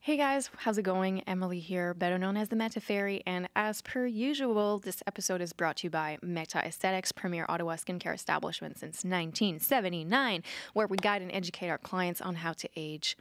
Hey guys, how's it going? Emily here, better known as the Meta Fairy, and as per usual, this episode is brought to you by Meta Aesthetics, premier Ottawa skincare establishment since 1979, where we guide and educate our clients on how to age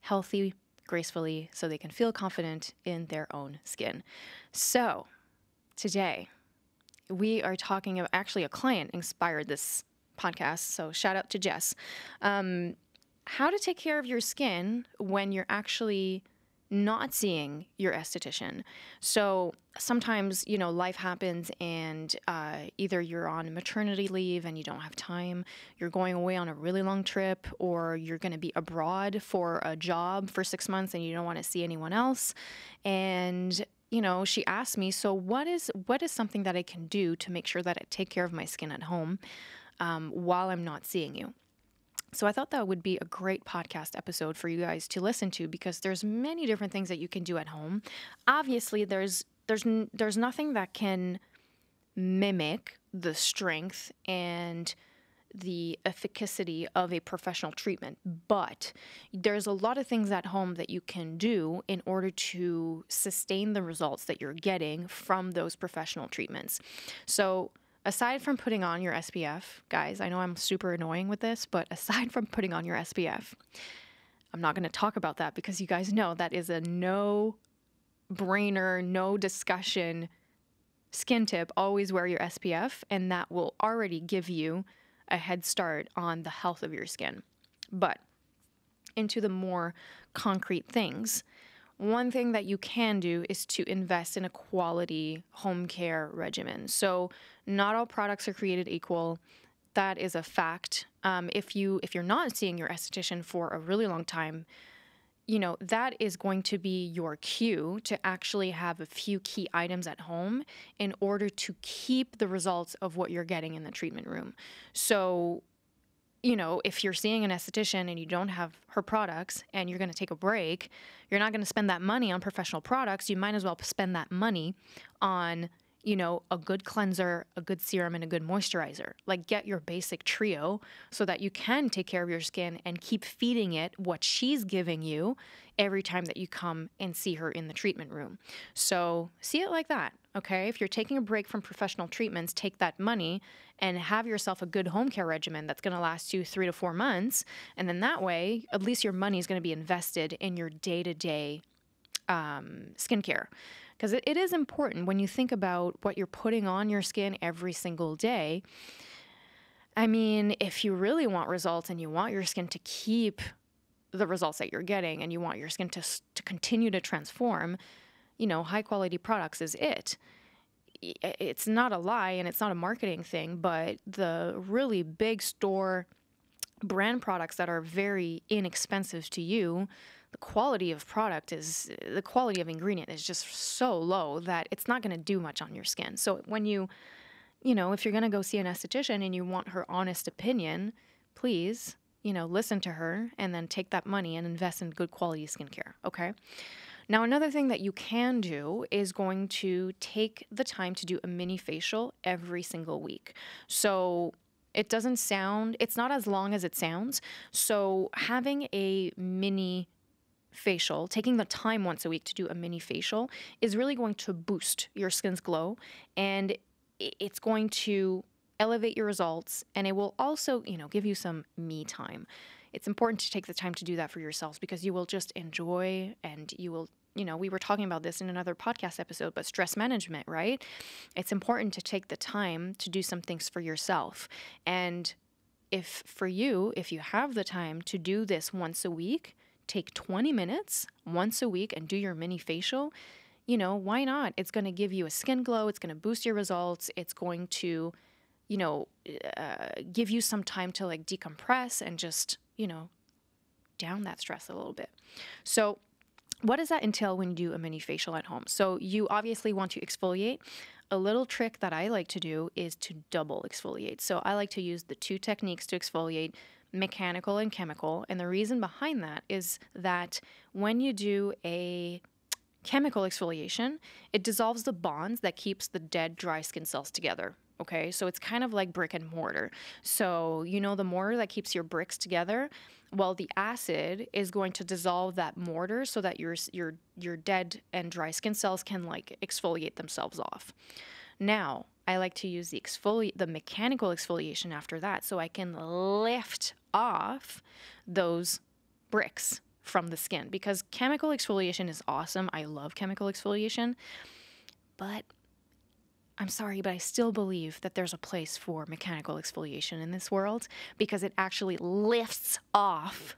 healthy, gracefully, so they can feel confident in their own skin. So, today, we are talking about, actually a client inspired this podcast, so shout out to Jess. How to take care of your skin when you're actually not seeing your esthetician. So sometimes, life happens and either you're on maternity leave and you don't have time, you're going away on a really long trip, or you're going to be abroad for a job for 6 months and you don't want to see anyone else. And she asked me, so what is something that I can do to make sure that I take care of my skin at home while I'm not seeing you? So I thought that would be a great podcast episode for you guys to listen to, because there's many different things that you can do at home. Obviously, there's nothing that can mimic the strength and the efficacy of a professional treatment, but there's a lot of things at home that you can do in order to sustain the results that you're getting from those professional treatments. So aside from putting on your SPF, guys, I know I'm super annoying with this, but aside from putting on your SPF, I'm not going to talk about that because you guys know that is a no-brainer, no discussion skin tip. Always wear your SPF, and that will already give you a head start on the health of your skin. But into the more concrete things, one thing that you can do is to invest in a quality home care regimen. So not all products are created equal. That is a fact. If you're not seeing your esthetician for a really long time, that is going to be your cue to actually have a few key items at home in order to keep the results of what you're getting in the treatment room. So if you're seeing an esthetician and you don't have her products and you're going to take a break, you're not going to spend that money on professional products. You might as well spend that money on, a good cleanser, a good serum, and a good moisturizer. Like, get your basic trio so that you can take care of your skin and keep feeding it what she's giving you every time that you come and see her in the treatment room. So see it like that, okay? If you're taking a break from professional treatments, take that money and have yourself a good home care regimen that's going to last you 3 to 4 months. And then that way, at least your money is going to be invested in your day-to-day skincare. Because it is important when you think about what you're putting on your skin every single day. I mean, if you really want results and you want your skin to keep the results that you're getting and you want your skin to continue to transform, high quality products is it. It's not a lie and it's not a marketing thing, but the really big store brand products that are very inexpensive to you, the quality of ingredient is just so low that it's not going to do much on your skin. So when if you're going to go see an esthetician and you want her honest opinion, please, listen to her and then take that money and invest in good quality skincare. Okay. Now, another thing that you can do is going to take the time to do a mini facial every single week. So it's not as long as it sounds. So having a mini facial, taking the time once a week to do a mini facial is really going to boost your skin's glow, and it's going to elevate your results, and it will also, give you some me time. It's important to take the time to do that for yourselves because you will just enjoy, and you will, we were talking about this in another podcast episode, but stress management, right? It's important to take the time to do some things for yourself. And if you have the time to do this once a week, take 20 minutes once a week and do your mini facial. Why not? It's going to give you a skin glow. It's going to boost your results. It's going to, give you some time to decompress and just, down that stress a little bit. So what does that entail when you do a mini facial at home? So you obviously want to exfoliate. A little trick that I like to do is to double exfoliate. So I like to use the 2 techniques to exfoliate, mechanical and chemical. And the reason behind that is that when you do a chemical exfoliation, it dissolves the bonds that keeps the dead, dry skin cells together. Okay, so it's kind of like brick and mortar. So, you know, the mortar that keeps your bricks together, well, the acid is going to dissolve that mortar so that your dead and dry skin cells can like exfoliate themselves off. Now, I like to use the mechanical exfoliation after that so I can lift off those bricks from the skin, because chemical exfoliation is awesome. I love chemical exfoliation, but I'm sorry, but I still believe that there's a place for mechanical exfoliation in this world, because it actually lifts off.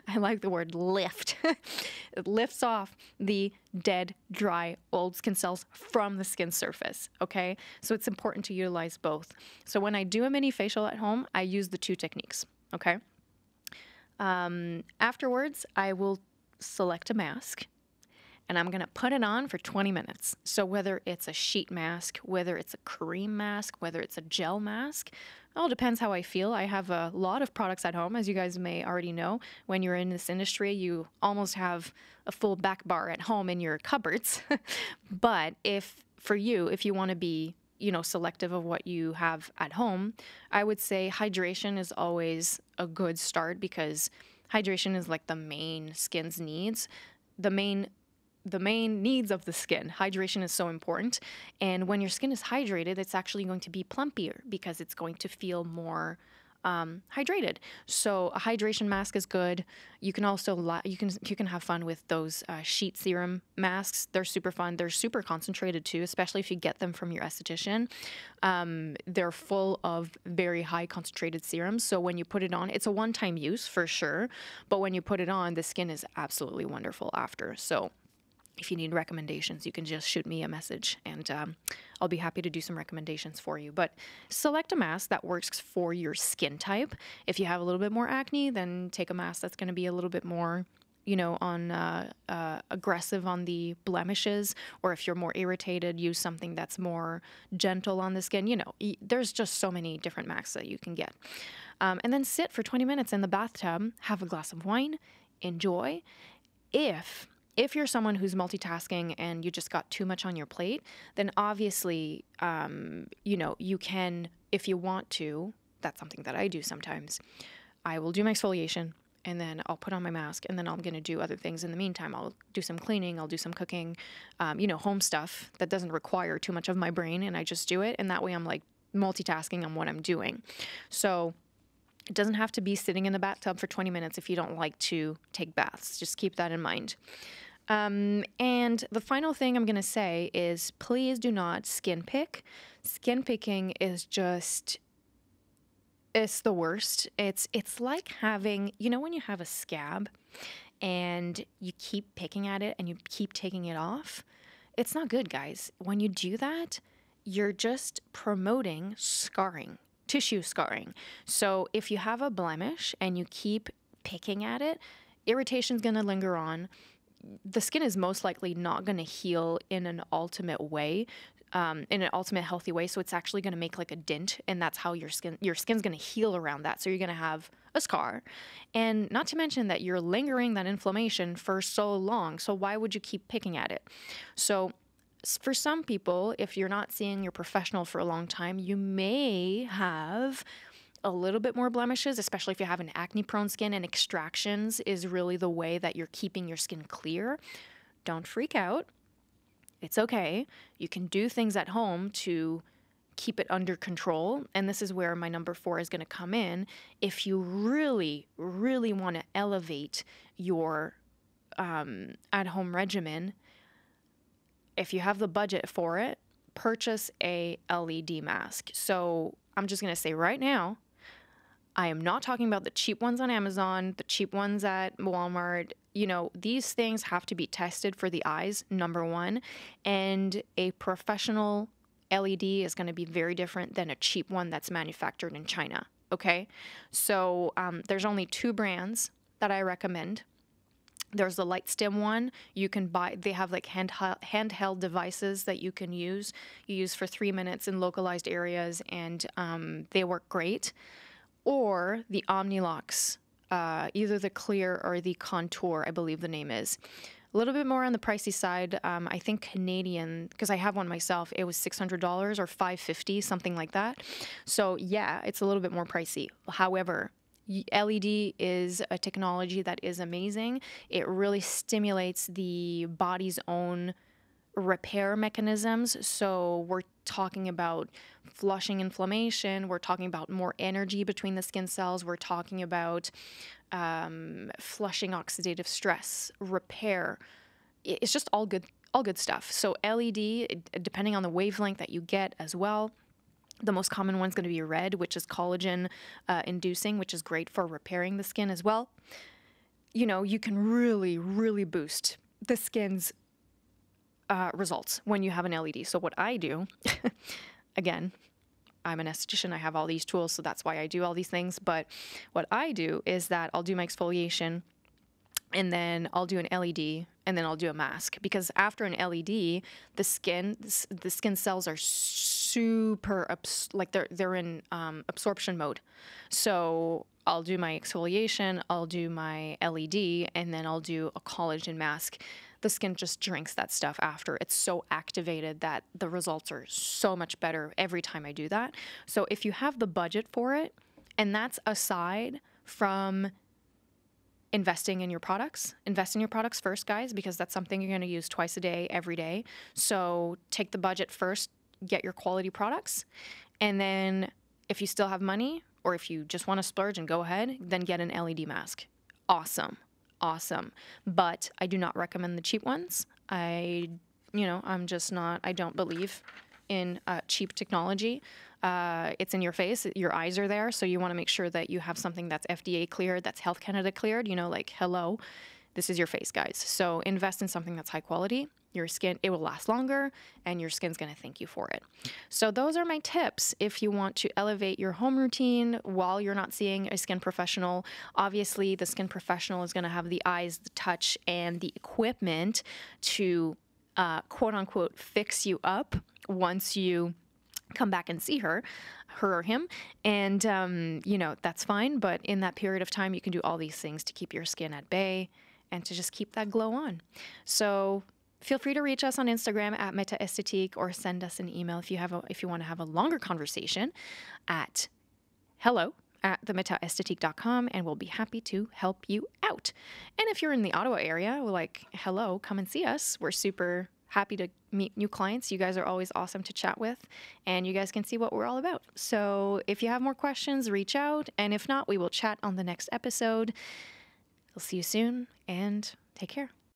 I like the word lift. It lifts off the dead, dry, old skin cells from the skin surface. Okay. So it's important to utilize both. So when I do a mini facial at home, I use the two techniques. Okay. Afterwards, I will select a mask and I'm going to put it on for 20 minutes. So whether it's a sheet mask, whether it's a cream mask, whether it's a gel mask, it all depends how I feel. I have a lot of products at home, as you guys may already know. When you're in this industry, you almost have a full back bar at home in your cupboards. But if you want to be, you know, selective of what you have at home, I would say hydration is always a good start, because hydration is like the main skin's needs. The main needs of the skin. Hydration is so important. And when your skin is hydrated, it's actually going to be plumpier because it's going to feel more hydrated. So a hydration mask is good. You can also you can have fun with those sheet serum masks. They're super fun. They're super concentrated too, especially if you get them from your esthetician. They're full of very high concentrated serums. So when you put it on, it's a one-time use for sure. But when you put it on, the skin is absolutely wonderful after. So if you need recommendations, you can just shoot me a message and I'll be happy to do some recommendations for you. But select a mask that works for your skin type. If you have a little bit more acne, then take a mask that's going to be a little bit more, you know, on aggressive on the blemishes. Or if you're more irritated, use something that's more gentle on the skin. You know, there's just so many different masks that you can get. And then sit for 20 minutes in the bathtub, have a glass of wine, enjoy. If you're someone who's multitasking and you just got too much on your plate, then obviously, you know, you can, if you want to, that's something that I do sometimes. I will do my exfoliation and then I'll put on my mask and then I'm going to do other things in the meantime. I'll do some cleaning, I'll do some cooking, you know, home stuff that doesn't require too much of my brain, and I just do it. And that way I'm like multitasking on what I'm doing. So it doesn't have to be sitting in the bathtub for 20 minutes if you don't like to take baths. Just keep that in mind. And the final thing I'm going to say is please do not skin pick. Skin picking is just, it's the worst. It's like having, you know, when you have a scab and you keep picking at it and you keep taking it off, it's not good, guys. When you do that, you're just promoting scarring, tissue scarring. So if you have a blemish and you keep picking at it, irritation's going to linger on. The skin is most likely not going to heal in an ultimate way, in an ultimate healthy way. So it's actually going to make like a dent, and that's how your skin's going to heal around that. So you're going to have a scar, and not to mention that you're lingering that inflammation for so long. So why would you keep picking at it? So for some people, if you're not seeing your professional for a long time, you may have a little bit more blemishes, especially if you have an acne-prone skin, and extractions is really the way that you're keeping your skin clear. Don't freak out. It's okay. You can do things at home to keep it under control, and this is where my number 4 is going to come in. If you really, really want to elevate your at-home regimen, if you have the budget for it, purchase a LED mask. So I'm just going to say right now, I am not talking about the cheap ones on Amazon, the cheap ones at Walmart. You know, these things have to be tested for the eyes, number 1. And a professional LED is going to be very different than a cheap one that's manufactured in China. Okay? So there's only 2 brands that I recommend. There's the Light Stim one. You can buy, they have like handheld devices that you can use. You use for 3 minutes in localized areas, and they work great. Or the Omnilux, either the Clear or the Contour, I believe the name is. A little bit more on the pricey side. I think Canadian, because I have one myself, it was $600 or $550, something like that. So yeah, it's a little bit more pricey. However, LED is a technology that is amazing. It really stimulates the body's own repair mechanisms. So we're talking about flushing inflammation. We're talking about more energy between the skin cells. We're talking about flushing oxidative stress, repair. It's just all good stuff. So LED, depending on the wavelength that you get as well. The most common one's going to be red, which is collagen inducing, which is great for repairing the skin as well. You know, you can really, really boost the skin's results when you have an LED. So what I do, again, I'm an esthetician, I have all these tools, so that's why I do all these things. But what I do is that I'll do my exfoliation, and then I'll do an LED, and then I'll do a mask. Because after an LED, the skin cells are super, like they're in absorption mode. So I'll do my exfoliation, I'll do my LED, and then I'll do a collagen mask. The skin just drinks that stuff after. It's so activated that the results are so much better every time I do that. So if you have the budget for it, and that's aside from investing in your products, invest in your products first, guys, because that's something you're going to use twice a day, every day. So take the budget first, get your quality products. And then if you still have money, or if you just want to splurge and go ahead, then get an LED mask. Awesome. But I do not recommend the cheap ones. I'm just not, I don't believe in cheap technology. It's in your face, your eyes are there, so you want to make sure that you have something that's FDA cleared, that's Health Canada cleared, like, hello, this is your face, guys. So invest in something that's high quality. Your skin, it will last longer, and your skin's going to thank you for it. So those are my tips if you want to elevate your home routine while you're not seeing a skin professional. Obviously, the skin professional is going to have the eyes, the touch, and the equipment to quote unquote fix you up once you come back and see her or him. And, that's fine. But in that period of time, you can do all these things to keep your skin at bay and to just keep that glow on. So feel free to reach us on Instagram at @metaesthétique, or send us an email if you want to have a longer conversation at hello@themetaesthétique.com, and we'll be happy to help you out. And if you're in the Ottawa area, we're like, hello, come and see us. We're super happy to meet new clients. You guys are always awesome to chat with, and you guys can see what we're all about. So if you have more questions, reach out, and if not, we will chat on the next episode. We'll see you soon, and take care.